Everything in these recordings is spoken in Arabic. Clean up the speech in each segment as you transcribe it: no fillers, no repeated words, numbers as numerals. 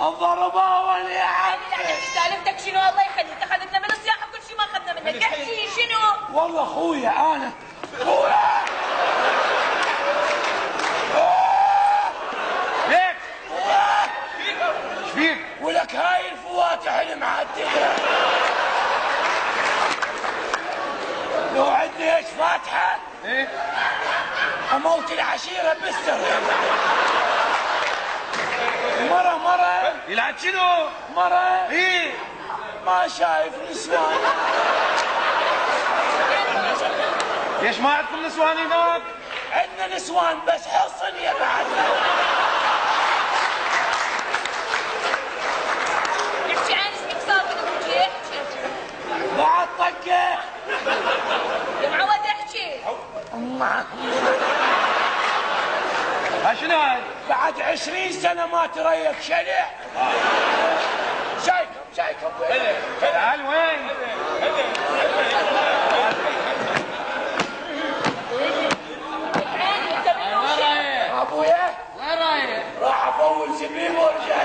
الضرباون يا عم. سالفتك شنو؟ الله يخليك، اخذتنا من السياحه وكل شيء ما اخذنا منك، احكي شنو؟ والله اخويا انا اخويا ليك ايش فيك؟ ولك هاي الفواتح المعدله لو عندي ايش فاتحه؟ ايه اموت العشيره بالسر. مرة يلعب شنو؟ مرة ايه ما شايف نسوان. ليش ما عندكم نسوان هناك؟ عندنا نسوان بس حصن يا بعد. احكي عن اسمك ساكن ابوجي، احكي بعد طقه يا معود احكي. ها شنو هاي؟ بعد 20 سنة ما تريك شلع. شايكم تعال وين؟ ابويا وين رايح؟ راح افول زبيب وارجع.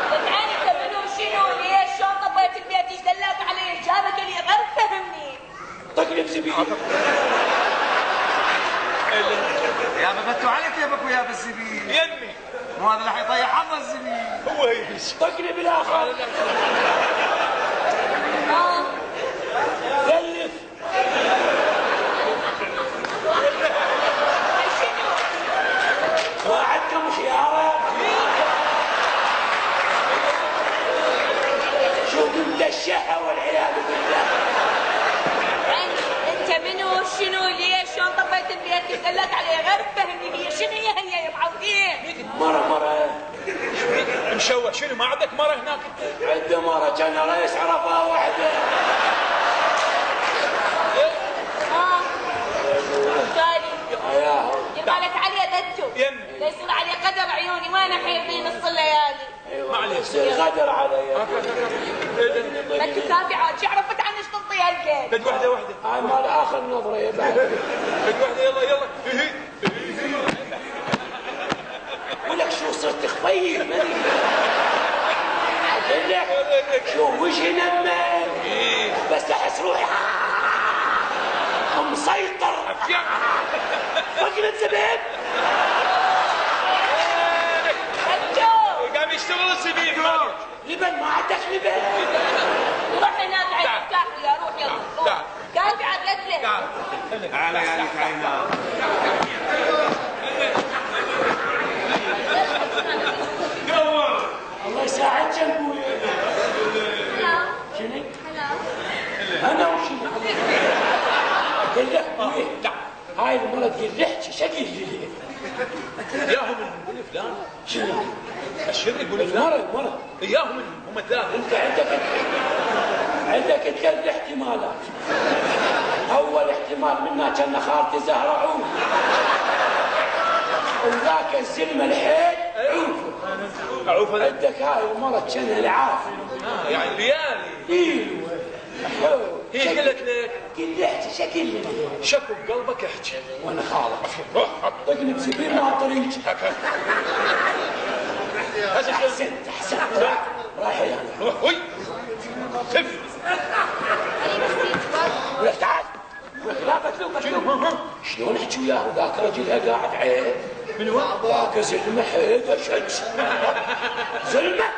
تعال انت منو شنو؟ ليش؟ شلون طبيت البيت؟ ايش دلك عليه؟ جابك اللي غير فهمني. طقني بزبيب. يا بفتوا عليك يا بكو يا بالزبيب. يمي مو هذا راح يطيح حظ الزبيب. هو هيش طقني بالاخر. ثلث. وعدكم خيارات. شو قلت الشهة والعياذ بالله. انت منو شنو؟ ليش؟ شلون طبيت البيت؟ ايش دلك عليه؟ غير فهمني هي شنو هي يا معودين؟ مرة مشوه شنو ما عندك مرة هناك؟ عنده مرة كان رئيس عرفها واحدة. تالي ياهو دير بالك عليه دتو يمي لا يصير عليه قدر عيوني، وين حيضي نص الليالي؟ معليش يصير غدر علي. ما انت تابعات، شو عرفت عنك تنطي هالقد؟ بد وحدة هاي مال اخر نظرة يا بعد. بد وحدة يلا ولك شو صرت خفيف ما ادري. اقول لك شو وجهي نمل بس احس روحي مسيطر. فقلت زبيب قام يشتغل الزبيب لبن ما عندك لبن. روح هناك عند كافي يا روح يلا. كافي عاد قتله. تعال يا علي تعال. الله يساعد ابويا. شنو؟ انا وشنو؟ اقول لك ابويا هاي المرة تقول لحكي شكل لي. اياهم من فلان شنو؟ الشر يقول فلان المرة اياهم هم ثلاثة. انت عندك ثلاث احتمالات. اول احتمال منها كان خالتي زهرة عوف وذاك الزلمة الحيل عوف عندك هاي المرة كانها العافية. يعني ليالي ايوه هي قلت لك قل احكي شكل لي. شكو بقلبك احكي وانا خالص طقني بسبيل ما طريق. احسنت رايح يعني. روح وي خف ولك تعال لا قتلوا شلون احكي وياه ذاك رجلها قاعد عيب. من وين؟ ذاك زلمه حيل اشج زلمه